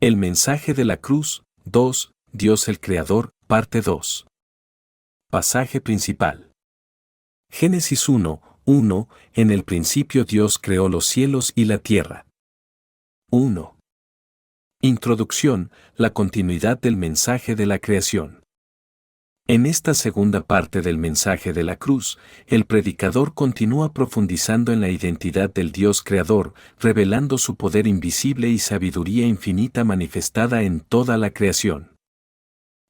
El mensaje de la cruz, 2, Dios el Creador, parte 2. Pasaje principal. Génesis 1:1, en el principio Dios creó los cielos y la tierra. 1. Introducción, la continuidad del mensaje de la creación. En esta segunda parte del mensaje de la cruz, el predicador continúa profundizando en la identidad del Dios creador, revelando su poder invisible y sabiduría infinita manifestada en toda la creación.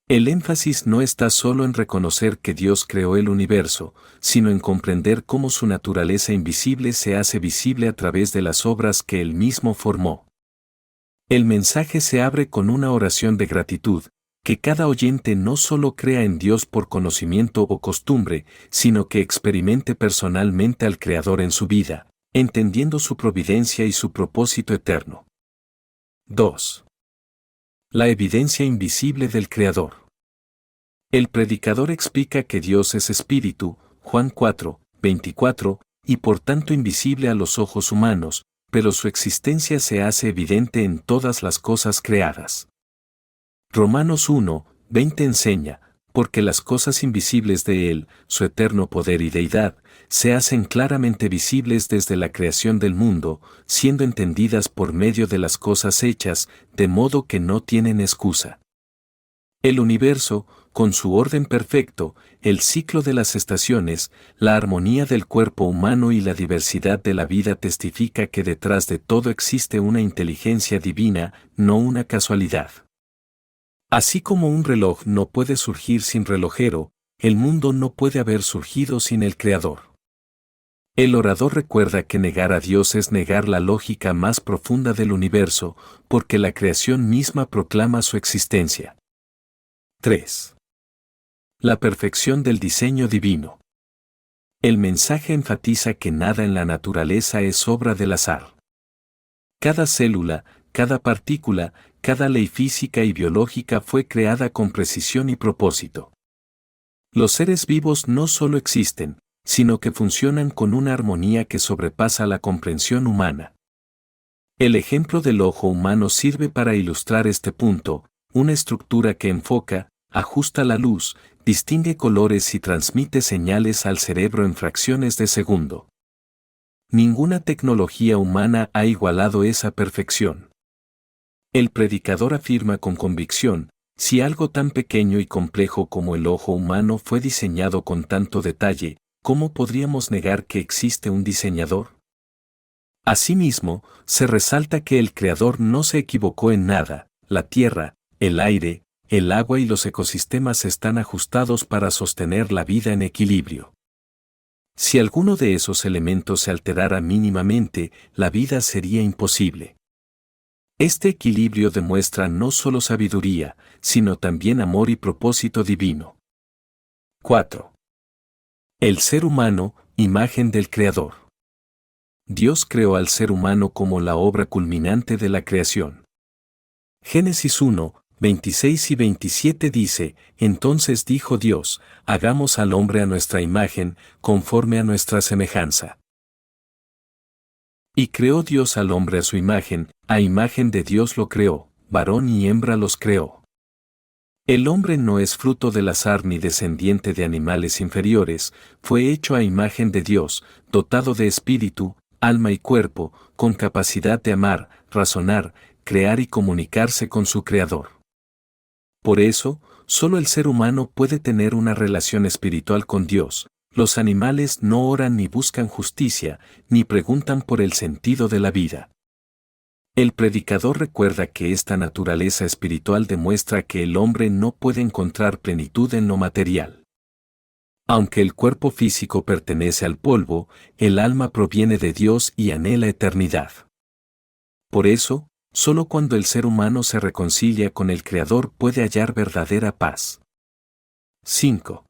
El énfasis no está solo en reconocer que Dios creó el universo, sino en comprender cómo su naturaleza invisible se hace visible a través de las obras que Él mismo formó. El mensaje se abre con una oración de gratitud, que cada oyente no solo crea en Dios por conocimiento o costumbre, sino que experimente personalmente al Creador en su vida, entendiendo su providencia y su propósito eterno. 2. La evidencia invisible del Creador. El predicador explica que Dios es espíritu, Juan 4:24, y por tanto invisible a los ojos humanos, pero su existencia se hace evidente en todas las cosas creadas. Romanos 1:20 enseña, porque las cosas invisibles de Él, su eterno poder y deidad, se hacen claramente visibles desde la creación del mundo, siendo entendidas por medio de las cosas hechas, de modo que no tienen excusa. El universo, con su orden perfecto, el ciclo de las estaciones, la armonía del cuerpo humano y la diversidad de la vida testifica que detrás de todo existe una inteligencia divina, no una casualidad. Así como un reloj no puede surgir sin relojero, el mundo no puede haber surgido sin el Creador. El orador recuerda que negar a Dios es negar la lógica más profunda del universo, porque la creación misma proclama su existencia. 3. La perfección del diseño divino. El mensaje enfatiza que nada en la naturaleza es obra del azar. Cada célula, cada partícula, cada ley física y biológica fue creada con precisión y propósito. Los seres vivos no solo existen, sino que funcionan con una armonía que sobrepasa la comprensión humana. El ejemplo del ojo humano sirve para ilustrar este punto, una estructura que enfoca, ajusta la luz, distingue colores y transmite señales al cerebro en fracciones de segundo. Ninguna tecnología humana ha igualado esa perfección. El predicador afirma con convicción, si algo tan pequeño y complejo como el ojo humano fue diseñado con tanto detalle, ¿cómo podríamos negar que existe un diseñador? Asimismo, se resalta que el Creador no se equivocó en nada, la tierra, el aire, el agua y los ecosistemas están ajustados para sostener la vida en equilibrio. Si alguno de esos elementos se alterara mínimamente, la vida sería imposible. Este equilibrio demuestra no solo sabiduría, sino también amor y propósito divino. 4. El ser humano, imagen del Creador. Dios creó al ser humano como la obra culminante de la creación. Génesis 1:26 y 27 dice, entonces dijo Dios, hagamos al hombre a nuestra imagen, conforme a nuestra semejanza. Y creó Dios al hombre a su imagen, a imagen de Dios lo creó, varón y hembra los creó. El hombre no es fruto del azar ni descendiente de animales inferiores, fue hecho a imagen de Dios, dotado de espíritu, alma y cuerpo, con capacidad de amar, razonar, crear y comunicarse con su Creador. Por eso, solo el ser humano puede tener una relación espiritual con Dios. Los animales no oran ni buscan justicia, ni preguntan por el sentido de la vida. El predicador recuerda que esta naturaleza espiritual demuestra que el hombre no puede encontrar plenitud en lo material. Aunque el cuerpo físico pertenece al polvo, el alma proviene de Dios y anhela eternidad. Por eso, solo cuando el ser humano se reconcilia con el Creador puede hallar verdadera paz. 5.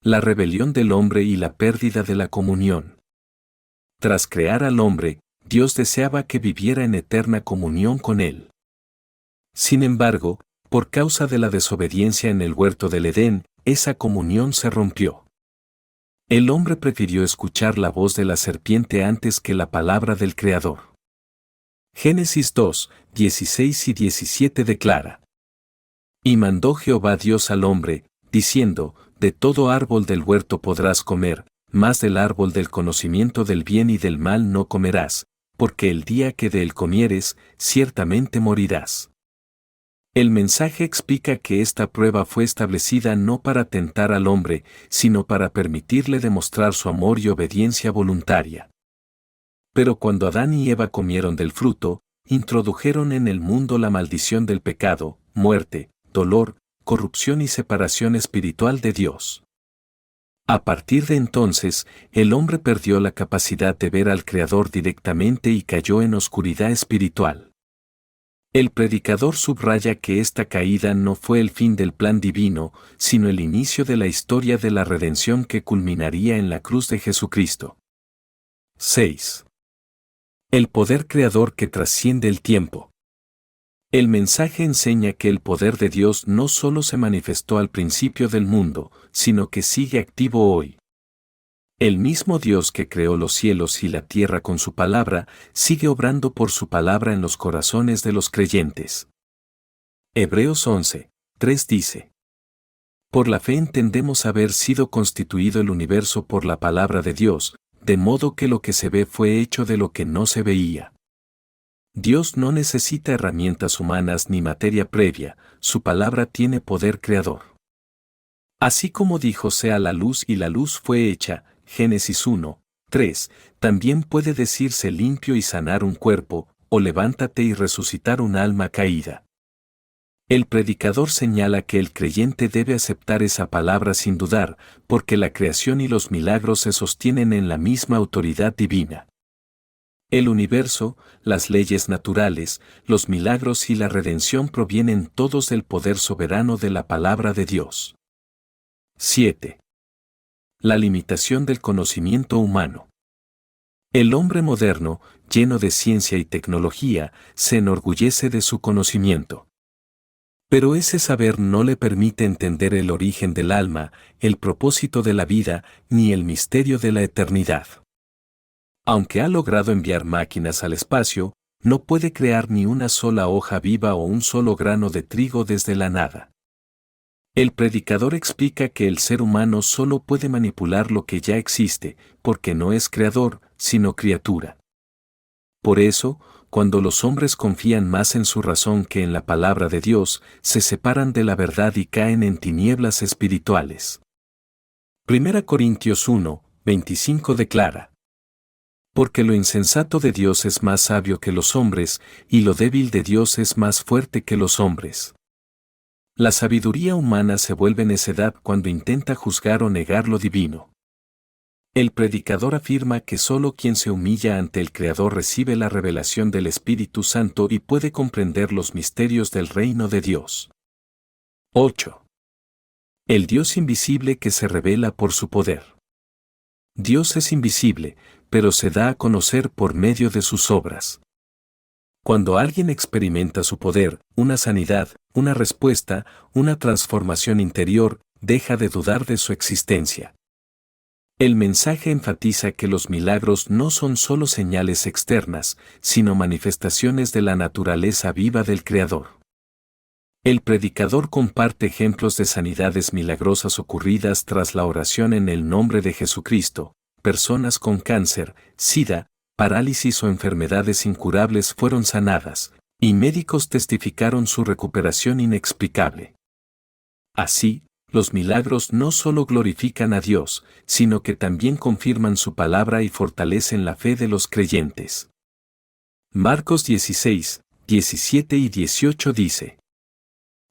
La rebelión del hombre y la pérdida de la comunión. Tras crear al hombre, Dios deseaba que viviera en eterna comunión con él. Sin embargo, por causa de la desobediencia en el huerto del Edén, esa comunión se rompió. El hombre prefirió escuchar la voz de la serpiente antes que la palabra del Creador. Génesis 2, 16 y 17 declara: Y mandó Jehová Dios al hombre, diciendo: De todo árbol del huerto podrás comer, mas del árbol del conocimiento del bien y del mal no comerás, porque el día que de él comieres, ciertamente morirás. El mensaje explica que esta prueba fue establecida no para tentar al hombre, sino para permitirle demostrar su amor y obediencia voluntaria. Pero cuando Adán y Eva comieron del fruto, introdujeron en el mundo la maldición del pecado, muerte, dolor, corrupción y separación espiritual de Dios. A partir de entonces, el hombre perdió la capacidad de ver al Creador directamente y cayó en oscuridad espiritual. El predicador subraya que esta caída no fue el fin del plan divino, sino el inicio de la historia de la redención que culminaría en la cruz de Jesucristo. 6. El poder creador que trasciende el tiempo. El mensaje enseña que el poder de Dios no solo se manifestó al principio del mundo, sino que sigue activo hoy. El mismo Dios que creó los cielos y la tierra con su palabra, sigue obrando por su palabra en los corazones de los creyentes. Hebreos 11, 3 dice: Por la fe entendemos haber sido constituido el universo por la palabra de Dios, de modo que lo que se ve fue hecho de lo que no se veía. Dios no necesita herramientas humanas ni materia previa, su palabra tiene poder creador. Así como dijo sea la luz y la luz fue hecha, Génesis 1, 3, también puede decirse limpio y sanar un cuerpo, o levántate y resucitar un alma caída. El predicador señala que el creyente debe aceptar esa palabra sin dudar, porque la creación y los milagros se sostienen en la misma autoridad divina. El universo, las leyes naturales, los milagros y la redención provienen todos del poder soberano de la palabra de Dios. 7. La limitación del conocimiento humano. El hombre moderno, lleno de ciencia y tecnología, se enorgullece de su conocimiento. Pero ese saber no le permite entender el origen del alma, el propósito de la vida, ni el misterio de la eternidad. Aunque ha logrado enviar máquinas al espacio, no puede crear ni una sola hoja viva o un solo grano de trigo desde la nada. El predicador explica que el ser humano solo puede manipular lo que ya existe, porque no es creador, sino criatura. Por eso, cuando los hombres confían más en su razón que en la palabra de Dios, se separan de la verdad y caen en tinieblas espirituales. 1 Corintios 1, 25 declara: Porque lo insensato de Dios es más sabio que los hombres, y lo débil de Dios es más fuerte que los hombres. La sabiduría humana se vuelve necedad cuando intenta juzgar o negar lo divino. El predicador afirma que solo quien se humilla ante el Creador recibe la revelación del Espíritu Santo y puede comprender los misterios del reino de Dios. 8. El Dios invisible que se revela por su poder. Dios es invisible, pero se da a conocer por medio de sus obras. Cuando alguien experimenta su poder, una sanidad, una respuesta, una transformación interior, deja de dudar de su existencia. El mensaje enfatiza que los milagros no son solo señales externas, sino manifestaciones de la naturaleza viva del Creador. El predicador comparte ejemplos de sanidades milagrosas ocurridas tras la oración en el nombre de Jesucristo. Personas con cáncer, SIDA, parálisis o enfermedades incurables fueron sanadas, y médicos testificaron su recuperación inexplicable. Así, los milagros no solo glorifican a Dios, sino que también confirman su palabra y fortalecen la fe de los creyentes. Marcos 16, 17 y 18 dice: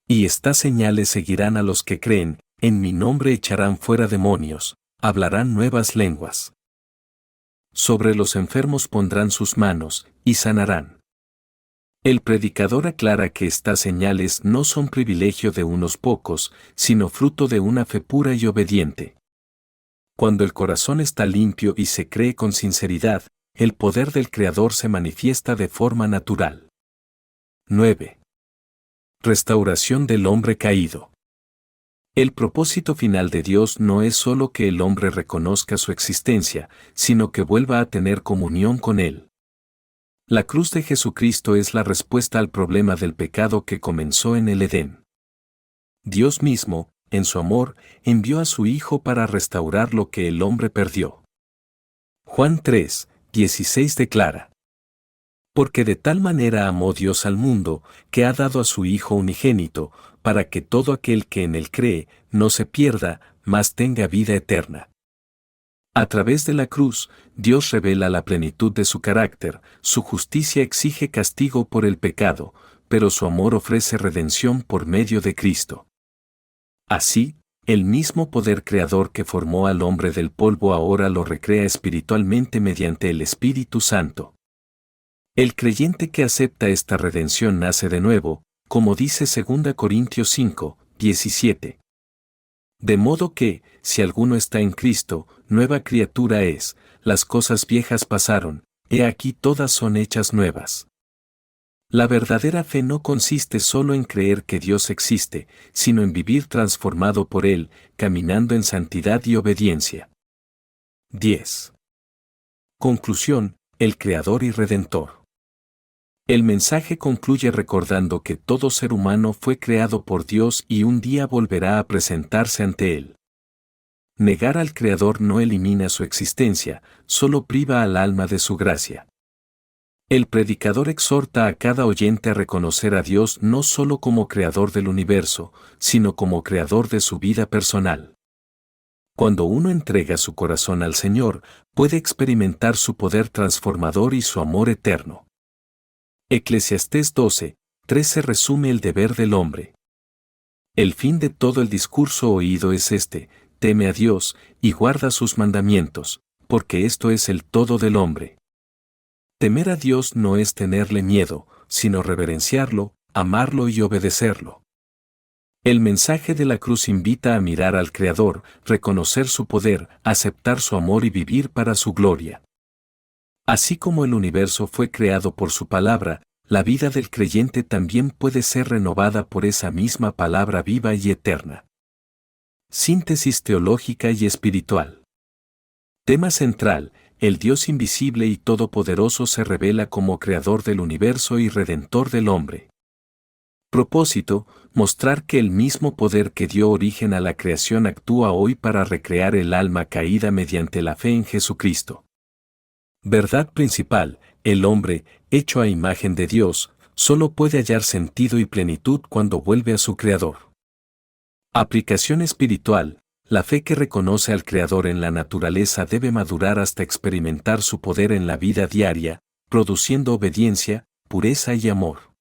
Y estas señales seguirán a los que creen, en mi nombre echarán fuera demonios, hablarán nuevas lenguas. Sobre los enfermos pondrán sus manos, y sanarán. El predicador aclara que estas señales no son privilegio de unos pocos, sino fruto de una fe pura y obediente. Cuando el corazón está limpio y se cree con sinceridad, el poder del Creador se manifiesta de forma natural. 9. Restauración del hombre caído. El propósito final de Dios no es solo que el hombre reconozca su existencia, sino que vuelva a tener comunión con Él. La cruz de Jesucristo es la respuesta al problema del pecado que comenzó en el Edén. Dios mismo, en su amor, envió a su Hijo para restaurar lo que el hombre perdió. Juan 3:16 declara: Porque de tal manera amó Dios al mundo, que ha dado a su Hijo unigénito, para que todo aquel que en él cree, no se pierda, mas tenga vida eterna. A través de la cruz, Dios revela la plenitud de su carácter, su justicia exige castigo por el pecado, pero su amor ofrece redención por medio de Cristo. Así, el mismo poder creador que formó al hombre del polvo ahora lo recrea espiritualmente mediante el Espíritu Santo. El creyente que acepta esta redención nace de nuevo, como dice 2 Corintios 5:17. De modo que, si alguno está en Cristo, nueva criatura es, las cosas viejas pasaron, he aquí todas son hechas nuevas. La verdadera fe no consiste solo en creer que Dios existe, sino en vivir transformado por Él, caminando en santidad y obediencia. 10. Conclusión: el Creador y Redentor. El mensaje concluye recordando que todo ser humano fue creado por Dios y un día volverá a presentarse ante Él. Negar al Creador no elimina su existencia, solo priva al alma de su gracia. El predicador exhorta a cada oyente a reconocer a Dios no solo como creador del universo, sino como creador de su vida personal. Cuando uno entrega su corazón al Señor, puede experimentar su poder transformador y su amor eterno. Eclesiastés 12:13 resume el deber del hombre. El fin de todo el discurso oído es este: teme a Dios y guarda sus mandamientos, porque esto es el todo del hombre. Temer a Dios no es tenerle miedo, sino reverenciarlo, amarlo y obedecerlo. El mensaje de la cruz invita a mirar al Creador, reconocer su poder, aceptar su amor y vivir para su gloria. Así como el universo fue creado por su palabra, la vida del creyente también puede ser renovada por esa misma palabra viva y eterna. Síntesis teológica y espiritual. Tema central: el Dios invisible y todopoderoso se revela como creador del universo y redentor del hombre. Propósito: mostrar que el mismo poder que dio origen a la creación actúa hoy para recrear el alma caída mediante la fe en Jesucristo. Verdad principal: el hombre, hecho a imagen de Dios, solo puede hallar sentido y plenitud cuando vuelve a su Creador. Aplicación espiritual: la fe que reconoce al Creador en la naturaleza debe madurar hasta experimentar su poder en la vida diaria, produciendo obediencia, pureza y amor.